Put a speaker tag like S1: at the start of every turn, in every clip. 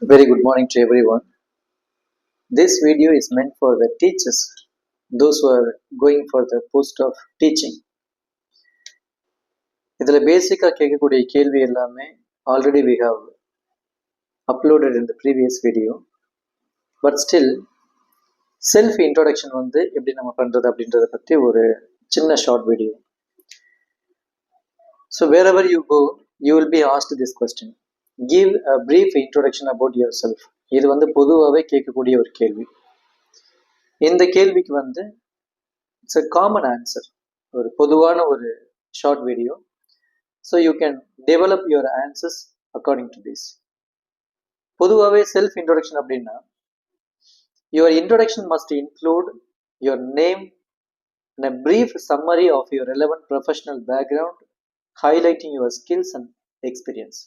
S1: Very good morning to everyone. This video is meant for the teachers, those who are going for the post of teaching. இதில் பேசிக்காக கேட்கக்கூடிய கேள்வி எல்லாமே already we have uploaded in the previous video. But still, self introduction வந்து எப்படி நம்ம பண்ணுறது அப்படின்றத பற்றி ஒரு சின்ன short video. So wherever you go, you will be asked this question. Give a brief introduction about yourself. இது வந்து பொதுவாகவே கேட்கக்கூடிய ஒரு கேள்வி. இந்த கேள்விக்கு வந்து இட்ஸ் a காமன் ஆன்சர், ஒரு பொதுவான ஒரு short video. So you can develop your answers according to this. பொதுவாகவே செல்ஃப் இன்ட்ரோடக்ஷன் அப்படின்னா your introduction must include your name and a brief summary of your relevant professional background, highlighting your skills and experience.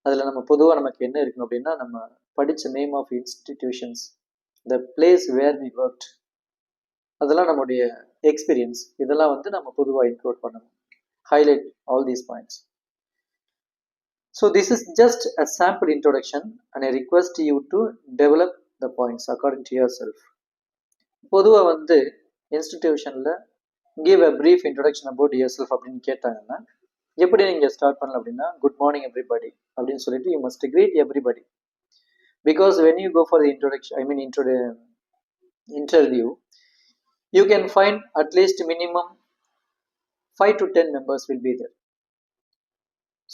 S1: அதில் நம்ம பொதுவாக நமக்கு என்ன இருக்கணும் அப்படின்னா, நம்ம படித்த name of institutions, the place where we worked, அதெல்லாம் நம்முடைய எக்ஸ்பீரியன்ஸ், இதெல்லாம் வந்து நம்ம பொதுவாக இன்க்ளூட் பண்ணணும். Highlight all these points. So this is just a sample introduction and I request you to develop the points according to yourself. பொதுவாக வந்து இன்ஸ்டிடியூஷனில் give a brief introduction about yourself அப்படின்னு கேட்டாங்கன்னா எப்படி நீங்கள் ஸ்டார்ட் பண்ணலாம் அப்படின்னா, குட் மார்னிங் எவ்ரிபடி அப்படின்னு சொல்லிட்டு you must greet everybody. Because when you go for the introduction, I mean interview, you can find at least minimum 5 to 10 members will be there.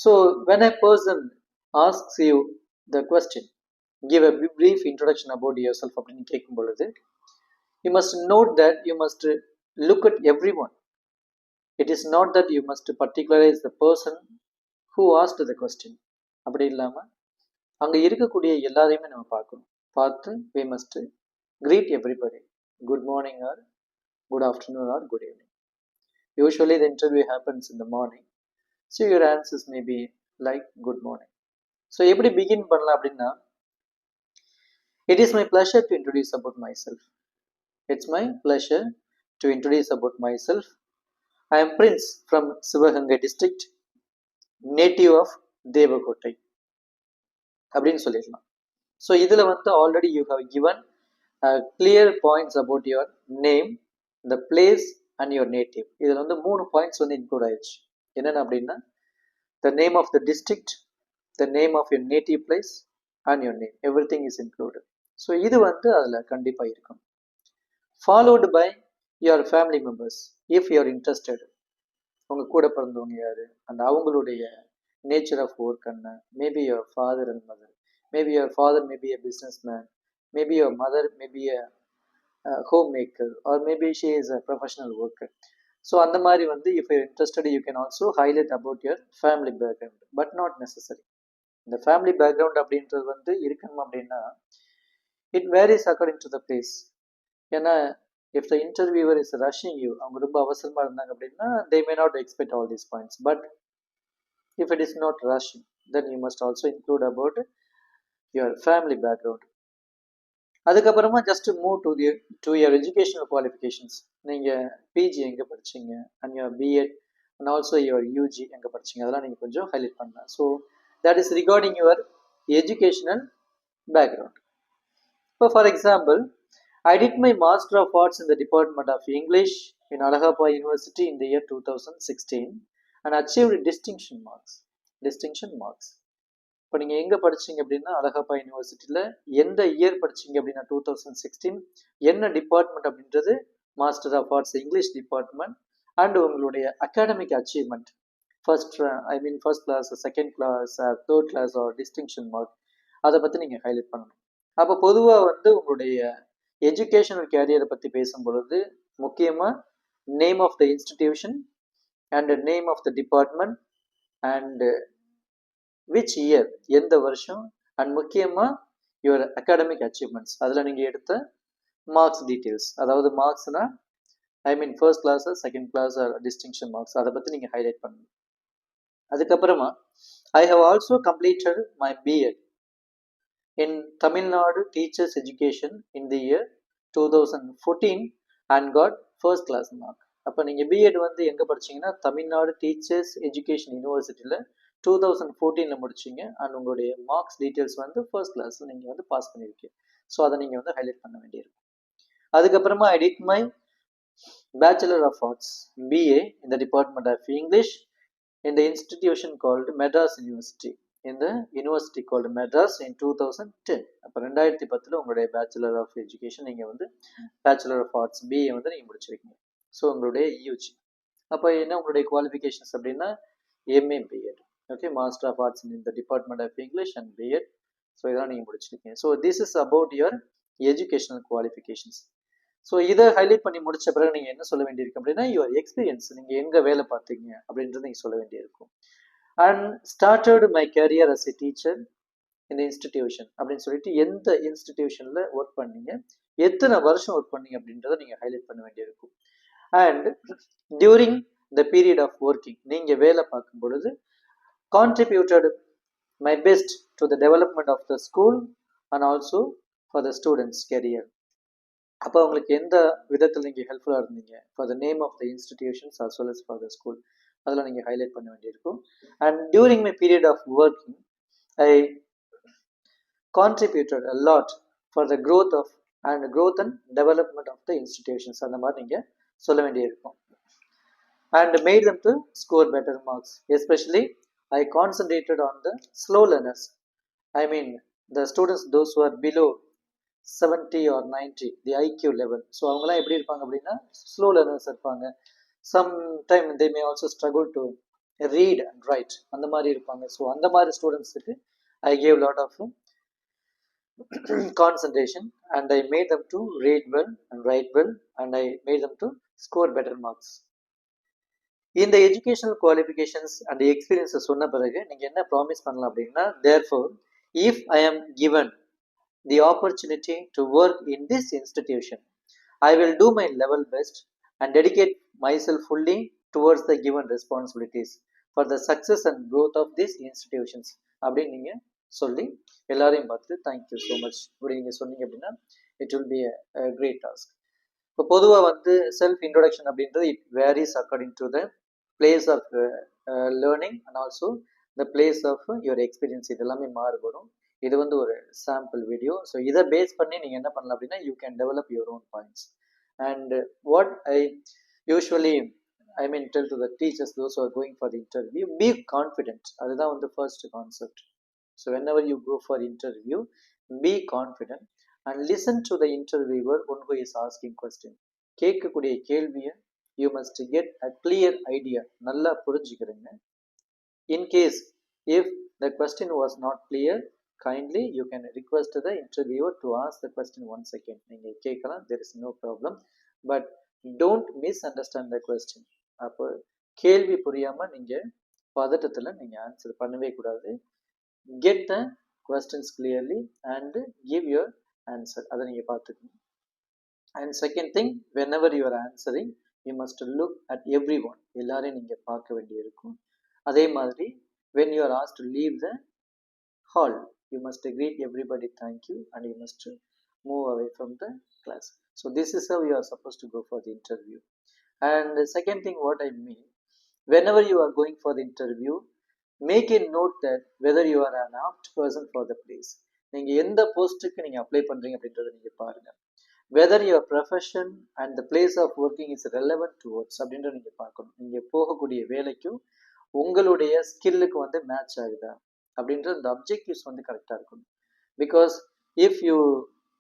S1: So when a person asks you the question, give a brief introduction about yourself அப்படின்னு கேட்கும் பொழுது, you must note that you must look at everyone. It is not that you must particularize the person who asked the question. அப்படி இல்லாமல் அங்கே இருக்கக்கூடிய எல்லாரையுமே நம்ம பார்த்து we must greet everybody. Good morning or good afternoon or good evening. Usually the interview happens in the morning. So your answers may be like good morning. So எப்படி begin பண்ணலாம் அப்படின்னா, it is my pleasure to introduce about myself. It's my pleasure to introduce about myself. I am Prince from Sivagangai district, native of Devakottai அப்படின்னு சொல்லிடலாம். So இதில் வந்து already you have given clear points about your name, the place and your native. இதில் வந்து 3 points வந்து include ஆயிடுச்சு. என்னென்ன அப்படின்னா, the name of the district, the name of your native place and your name, everything is included. So இது வந்து அதில் கண்டிப்பாக இருக்கும். Followed by your family members, if you are interested. உங்கள் கூட பிறந்தவங்க யார் அண்ட் அவங்களுடைய நேச்சர் ஆஃப் ஒர்க் என்ன, maybe your father and mother, maybe your father maybe a businessman, maybe your mother may be a homemaker or maybe she is a professional worker. So அந்த மாதிரி வந்து if you're interested you can also highlight about your family background, but not necessary. இந்த family background அப்படின்றது வந்து இருக்கணும் அப்படின்னா it varies according to the place. ஏன்னா if the interviewer is rushing you, அவங்க ரொம்ப அவசரமாக இருந்தாங்க அப்படின்னா they may not expect all these points. But if it is not rushing, then you must also include about your family background. அதுக்கப்புறமா just move to your educational qualifications. நீங்கள் PG எங்கே படிச்சிங்க and your B Ed and also your UG எங்கே படிச்சிங்க, அதெல்லாம் நீங்கள் கொஞ்சம் highlight பண்ணலாம். So that is regarding your educational background. இப்போ for example, I did my Master of Arts in the Department of English in Alagappa University in the year 2016 and achieved distinction marks. இப்போ நீங்கள் எங்கே படிச்சிங்க அப்படின்னா அழகப்பா யூனிவர்சிட்டியில் எந்த year படிச்சிங்க அப்படின்னா 2016, என்ன department அப்படின்றது master of arts English department, and உங்களுடைய academic achievement first class, second class, third class or distinction mark, அதை பற்றி நீங்கள் ஹைலைட் பண்ணணும். அப்போ பொதுவாக வந்து உங்களுடைய எஜுகேஷனல் கேரியரை பற்றி பேசும் பொழுது முக்கியமாக name of the institution and name of the department and which year, எந்த வருஷம், அண்ட் முக்கியமாக யுவர் அகாடமிக் அச்சீவ்மெண்ட்ஸ், அதில் நீங்கள் எடுத்த மார்க்ஸ் டீட்டெயில்ஸ், அதாவது மார்க்ஸ்னா first class, second class, distinction marks, அதை பற்றி நீங்கள் ஹைலைட் பண்ணணும். அதுக்கப்புறமா I have also completed my B Ed in Tamil Nadu teachers education in the year 2014 and got first class mark. அப்போ நீங்கள் பிஎட் வந்து எங்கே படிச்சிங்கன்னா தமிழ்நாடு டீச்சர்ஸ் எஜுகேஷன் யூனிவர்சிட்டியில் 2014 முடிச்சிங்க அண்ட் உங்களுடைய மார்க்ஸ் டீட்டெயில்ஸ் வந்து ஃபர்ஸ்ட் கிளாஸ் நீங்கள் வந்து பாஸ் பண்ணியிருக்கீங்க. ஸோ அதை நீங்கள் வந்து ஹைலைட் பண்ண வேண்டியிருக்கும். அதுக்கப்புறமா I did my bachelor of arts BA in the Department of English in the institution called Madras University. இந்த யூனிவர்சிட்டி கால்டு மெட்ராஸ் இன் 2010. அப்போ 2010 உங்களுடைய பேச்சுலர் ஆஃப் எஜுகேஷன் நீங்கள் வந்து பேச்சுலர் ஆஃப் ஆர்ட்ஸ் பிஏ வந்து நீங்கள் முடிச்சிருக்கீங்க. ஸோ உங்களுடைய யூஜி அப்போ என்ன உங்களுடைய குவாலிஃபிகேஷன்ஸ் அப்படின்னா MA B Ed, okay, master of arts in the department of English and B Ed. So இதெல்லாம் நீங்கள் முடிச்சிருக்கீங்க. So this is about your educational qualifications. So இதை ஹைலைட் பண்ணி முடிச்ச பிறகு நீங்கள் என்ன சொல்ல வேண்டியிருக்கு அப்படின்னா யுவர் எக்ஸ்பீரியன்ஸ், நீங்கள் எங்கே வேலை பார்த்தீங்க அப்படின்றது நீங்கள் சொல்ல வேண்டியிருக்கும். And started my career as a teacher இந்த இன்ஸ்டிடியூஷன் அப்படின்னு சொல்லிட்டு எந்த இன்ஸ்டிடியூஷனில் ஒர்க் பண்ணீங்க, எத்தனை வருஷம் ஒர்க் பண்ணீங்க அப்படின்றத நீங்கள் ஹைலைட் பண்ண வேண்டியிருக்கும். And during the period of working நீங்கள் வேலை பார்க்கும் பொழுது contributed my best to the development of the school and also for the students career. அப்போ உங்களுக்கு எந்த விதத்தில் நீங்கள் ஹெல்ப்ஃபுல்லாக இருந்தீங்க for the name of the institutions as well as for the school, அதெல்லாம் நீங்கள் ஹைலைட் பண்ண வேண்டியிருக்கும். And during my period of working I contributed a lot for the growth and development of the institutions, அந்த மாதிரி நீங்கள் சொல்ல வேண்டியிருக்கும். And made them to score better marks, especially I concentrated on the slow learners. I mean the students those who are below 70 or 90 the IQ level. So அவங்களாம் எப்படி இருப்பாங்க அப்படின்னா slow learners இருப்பாங்க. Some time they may also struggle to read and write, அந்த மாதிரி இருப்பாங்க. So அந்த மாதிரி ஸ்டூடெண்ட்ஸுக்கு I gave lot of concentration and I made them to read well and write well and I made them to score better marks. இந்த educational qualifications and எக்ஸ்பீரியன்ஸை சொன்ன பிறகு நீங்கள் என்ன ப்ராமிஸ் பண்ணலாம் அப்படின்னா, therefore if I am given the opportunity to work in this institution, I will do my level best and dedicate myself fully towards the given responsibilities for the success and growth of these institutions அப்படின்னு நீங்கள் சொல்லி எல்லாரையும் பார்த்து thank you so much இப்படி நீங்கள் சொன்னீங்க அப்படின்னா it will be a great task. இப்போ பொதுவாக வந்து செல்ஃப் இன்ட்ரொடக்ஷன் அப்படின்றது it varies according to the place of learning and also the place of your experience, இது எல்லாமே மாறுபடும். இது வந்து ஒரு சாம்பிள் வீடியோ. ஸோ இதை பேஸ் பண்ணி நீங்கள் என்ன பண்ணலாம் அப்படின்னா you can develop your own points. And what I usually tell to the teachers those who are going for the interview, be confident. அதுதான் வந்து first concept. So whenever you go for interview, be confident and listen to the interviewer one who is asking question. கேட்கக்கூடிய கேள்வியை you must get a clear idea, நல்லா புரிஞ்சுக்கிறீங்க. In case if the question was not clear, kindly you can request the interviewer to ask the question once again. நீங்கள் கேட்கலாம், there is no problem, but don't misunderstand the question. அப்போ கேள்வி புரியாமல் நீங்கள் பதட்டத்தில் நீங்கள் answer பண்ணவே கூடாது. Get the questions clearly and give your answer, அதை நீங்கள் பார்த்துக்கணும். And second thing, whenever you are answering, you must look at everyone, எல்லாரையும் நீங்கள் பார்க்க வேண்டியிருக்கும். அதே மாதிரி when you are asked to leave the hall, you must greet everybody thank you and you must move away from the class. So this is how you are supposed to go for the interview. And the second thing what I mean, whenever you are going for the interview, make a note that whether you are an apt person for the place. நீங்கள் எந்த போஸ்ட்டுக்கு நீங்கள் apply பண்ணுறீங்க அப்படின்றத நீங்கள் பாருங்கள். Whether your profession and the place of working is relevant towards அப்படின்றத நீங்கள் பார்க்கணும். நீங்கள் போகக்கூடிய வேலைக்கும் உங்களுடைய ஸ்கில்லுக்கு வந்து மேட்ச் ஆகுதா அப்படின்ற இந்த அப்ஜெக்டிவ்ஸ் வந்து கரெக்டாக இருக்கணும். Because if you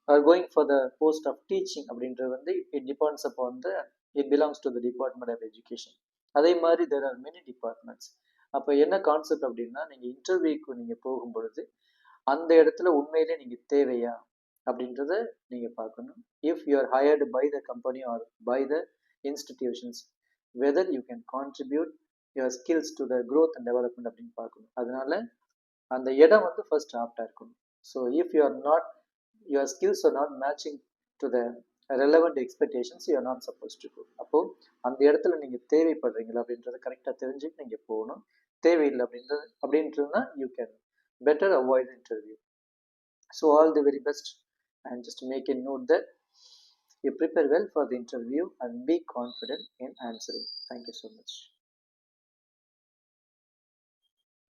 S1: are going for the post of teaching அப்படின்றது வந்து it depends upon the it belongs to the department of education. அதே மாதிரி தேர் ஆர் மெனி டிபார்ட்மெண்ட்ஸ். அப்போ என்ன கான்செப்ட் அப்படின்னா, நீங்கள் இன்டர்வியூக்கு நீங்கள் போகும் பொழுது அந்த இடத்துல உண்மையிலே நீங்கள் தேவையா அப்படின்றத நீங்கள் பார்க்கணும். If you are hired by the company or by the institutions, whether you can contribute your skills to the growth and development அப்படின்னு பார்க்கணும். அதனால அந்த இடம் வந்து ஃபர்ஸ்ட் ஆப்டாக இருக்கணும். So if you are not, your skills are not matching to the relevant expectations, you are not suppose to go. அப்போது அந்த இடத்துல நீங்கள் தேவைப்படுறீங்களா அப்படின்றத கரெக்டாக தெரிஞ்சுட்டு நீங்கள் போகணும். தேவையில்லை அப்படின்றதுனா you can better avoid the interview. So all the very best, and just make a note that you prepare well for the interview and be confident in answering. Thank you so much.